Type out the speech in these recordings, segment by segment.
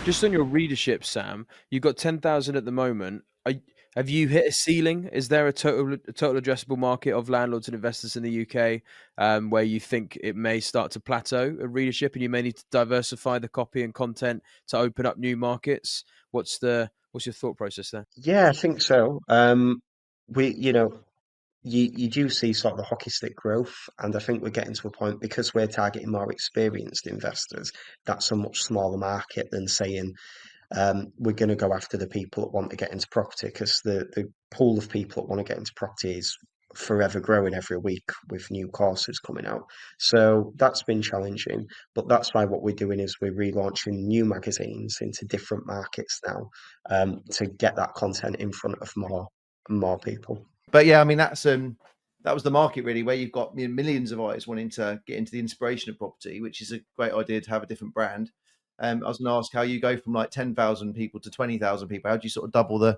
Just on your readership, Sam, you've got 10,000 at the moment. Have you hit a ceiling? Is there a total addressable market of landlords and investors in the UK where you think it may start to plateau at readership, and you may need to diversify the copy and content to open up new markets? What's your thought process there? Yeah, I think so. We, you do see sort of the hockey stick growth, and I think we're getting to a point because we're targeting more experienced investors. That's a much smaller market than saying we're going to go after the people that want to get into property, because the pool of people that want to get into property is forever growing every week with new courses coming out. So that's been challenging, but that's why what we're doing is we're relaunching new magazines into different markets now, to get that content in front of more people. But yeah, I mean that was the market really, where you've got millions of eyes wanting to get into the inspiration of property, which is a great idea to have a different brand. I was going to ask how you go from like 10,000 people to 20,000 people. How do you sort of double the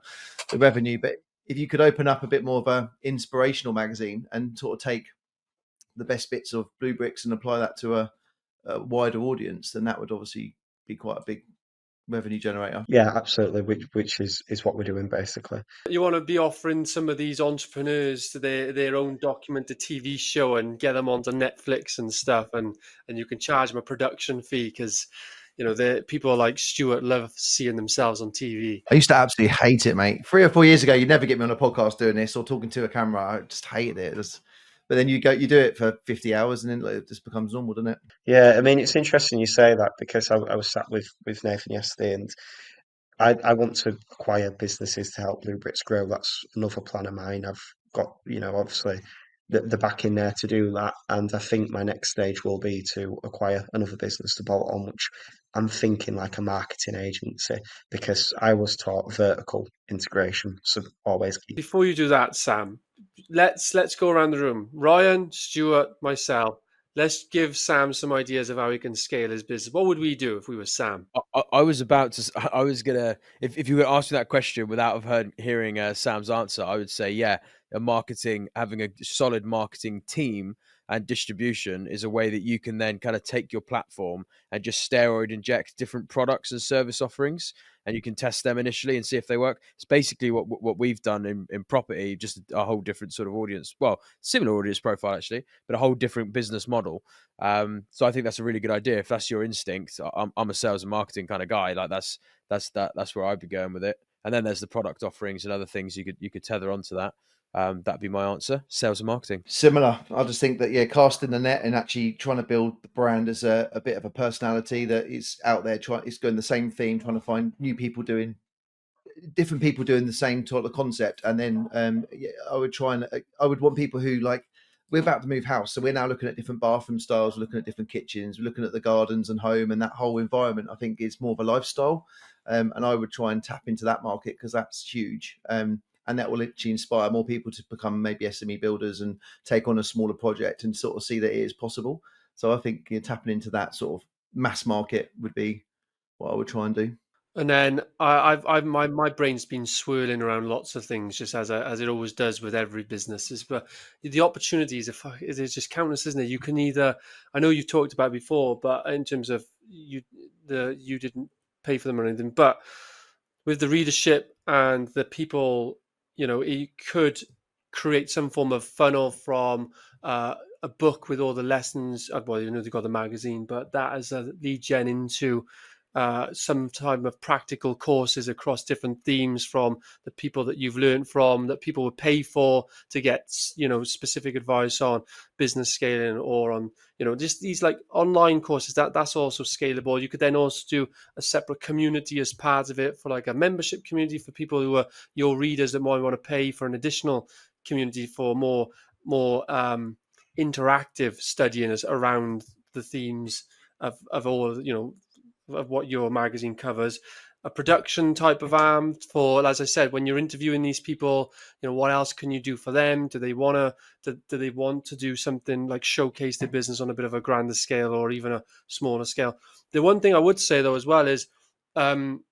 revenue? But if you could open up a bit more of a inspirational magazine and sort of take the best bits of Blue Bricks and apply that to a wider audience, then that would obviously be quite a big revenue generator. Yeah, absolutely. Which is what we're doing basically. You want to be offering some of these entrepreneurs to their own documented TV show and get them onto Netflix and stuff, and you can charge them a production fee because the people like Stuart love seeing themselves on TV. I used to absolutely hate it, mate. 3 or 4 years ago, you'd never get me on a podcast doing this or talking to a camera. I just hated it. But then you do it for 50 hours and then it just becomes normal, doesn't it? Yeah, I mean, it's interesting you say that, because I was sat with Nathan yesterday, and I want to acquire businesses to help Blue Bricks grow. That's another plan of mine. I've got, obviously the back in there to do that. And I think my next stage will be to acquire another business to bolt on, which I'm thinking like a marketing agency, because I was taught vertical integration. So always keep. Before you do that, Sam, let's go around the room. Ryan, Stuart, myself. Let's give Sam some ideas of how he can scale his business. What would we do if we were Sam? I was about to. I was gonna. If you were asking that question without hearing Sam's answer, I would say, yeah, having a solid marketing team and distribution is a way that you can then kind of take your platform and just steroid inject different products and service offerings, and you can test them initially and see if they work. It's basically what we've done in property, just a whole different sort of audience. Well, similar audience profile actually, but a whole different business model. So I think that's a really good idea. If that's your instinct, I'm a sales and marketing kind of guy. Like that's where I'd be going with it. And then there's the product offerings and other things you could tether onto that. That'd be my answer. Sales and marketing. Similar. I just think that, yeah, casting the net and actually trying to build the brand as a bit of a personality that is out there, it's going the same theme, trying to find different people doing the same sort of concept. And then yeah, I would want people who, like, we're about to move house, so we're now looking at different bathroom styles, we're looking at different kitchens, we're looking at the gardens and home, and that whole environment I think is more of a lifestyle. And I would try and tap into that market because that's huge. And that will literally inspire more people to become maybe SME builders and take on a smaller project and sort of see that it is possible. So I think tapping into that sort of mass market would be what I would try and do. And then my brain's been swirling around lots of things, just as it always does with every business. But the opportunities, there's just countless, isn't it? You can either, I know you've talked about it before, but in terms of you didn't pay for them or anything, but with the readership and the people, you could create some form of funnel from a book with all the lessons. Well, they've got the magazine, but that as a lead gen into some type of practical courses across different themes from the people that you've learned from, that people would pay for to get, specific advice on business scaling, or on, just these like online courses. That's also scalable. You could then also do a separate community as part of it, for like a membership community for people who are your readers that might want to pay for an additional community for more interactive studying around the themes of all, of what your magazine covers. A production type of arm for, as I said, when you're interviewing these people, what else can you do for them? Do they want to do something like showcase their business on a bit of a grander scale or even a smaller scale? The one thing I would say though as well is, don't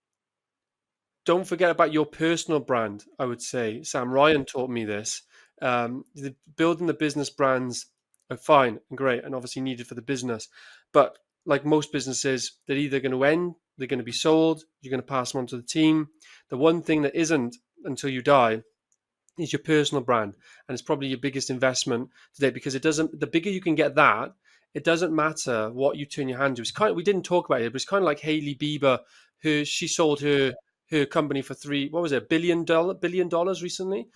forget about your personal brand. I would say Sam Ryan taught me this. Building the business brands are fine and great and obviously needed for the business, but like most businesses, they're either going to end They're going to be sold. You're going to pass them on to the team. The one thing that isn't until you die is your personal brand, and it's probably your biggest investment today, because it doesn't. The bigger you can get that, it doesn't matter what you turn your hand to. It's kind of, we didn't talk about it, but it's kind of like Hailey Bieber. She sold her company for $1 billion recently,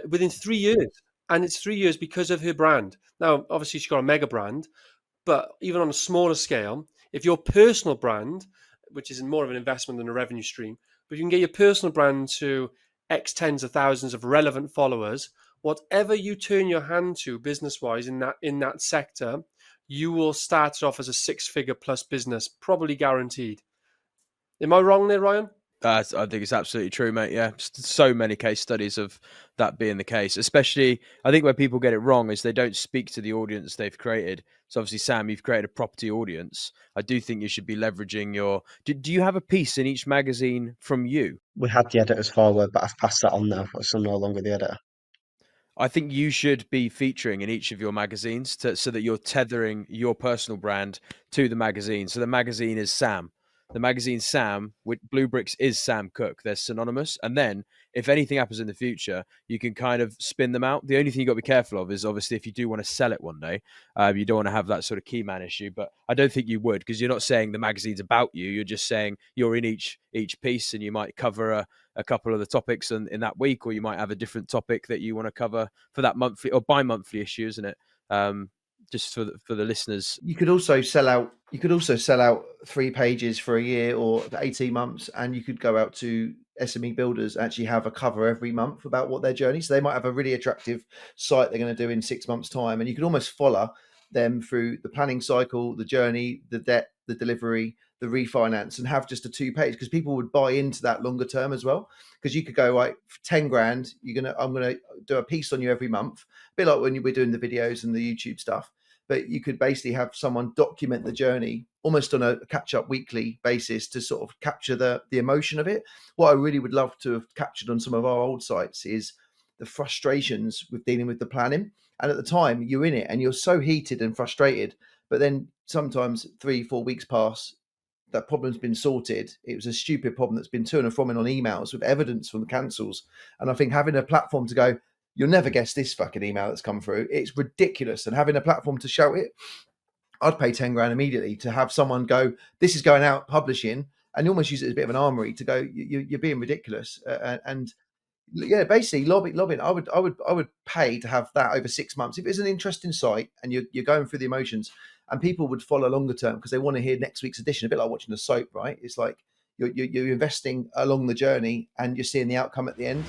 within 3 years, and it's 3 years because of her brand. Now, obviously, she's got a mega brand, but even on a smaller scale, if your personal brand, which is more of an investment than a revenue stream, but you can get your personal brand to X tens of thousands of relevant followers, whatever you turn your hand to business-wise in that sector, you will start off as a six-figure plus business, probably guaranteed. Am I wrong there, Ryan? I think it's absolutely true, mate. Yeah, so many case studies of that being the case. Especially, I think where people get it wrong is they don't speak to the audience they've created. So obviously, Sam, you've created a property audience. I do think you should be leveraging your. Do you have a piece in each magazine from you? We had the editors forward, but I've passed that on now, so I'm no longer the editor. I think you should be featuring in each of your magazines so that you're tethering your personal brand to the magazine. So the magazine is Sam. The magazine Sam with Blue Bricks is Sam Cook. They're synonymous. And then if anything happens in the future, you can kind of spin them out. The only thing you got to be careful of is obviously if you do want to sell it one day, you don't want to have that sort of key man issue. But I don't think you would, because you're not saying the magazine's about you. You're just saying you're in each piece, and you might cover a couple of the topics in that week, or you might have a different topic that you want to cover for that monthly or bi-monthly issue, isn't it? Just for the listeners. You could also sell out. You could also sell out 3 pages for a year or 18 months, and you could go out to SME builders, actually have a cover every month about what their journey. So they might have a really attractive site they're going to do in 6 months' time, and you could almost follow them through the planning cycle, the journey, the debt, the delivery, the refinance, and have just a 2-page, because people would buy into that longer term as well. Because you could go, right, for 10 grand, I'm gonna do a piece on you every month, a bit like when we're doing the videos and the YouTube stuff. But you could basically have someone document the journey almost on a catch-up weekly basis to sort of capture the emotion of it. What I really would love to have captured on some of our old sites is the frustrations with dealing with the planning. And at the time, you're in it and you're so heated and frustrated. But then sometimes 3-4 weeks pass, that problem's been sorted. It was a stupid problem that's been to and from on emails with evidence from the councils. And I think having a platform to go, you'll never guess this fucking email that's come through. It's ridiculous. And having a platform to shout it, I'd pay 10 grand immediately to have someone go, this is going out publishing, and you almost use it as a bit of an armory to go, you're being ridiculous. And yeah, basically lobbying. I would pay to have that over 6 months. If it's an interesting site and you're going through the emotions, and people would follow longer term because they want to hear next week's edition, a bit like watching a soap, right? It's like you're investing along the journey and you're seeing the outcome at the end.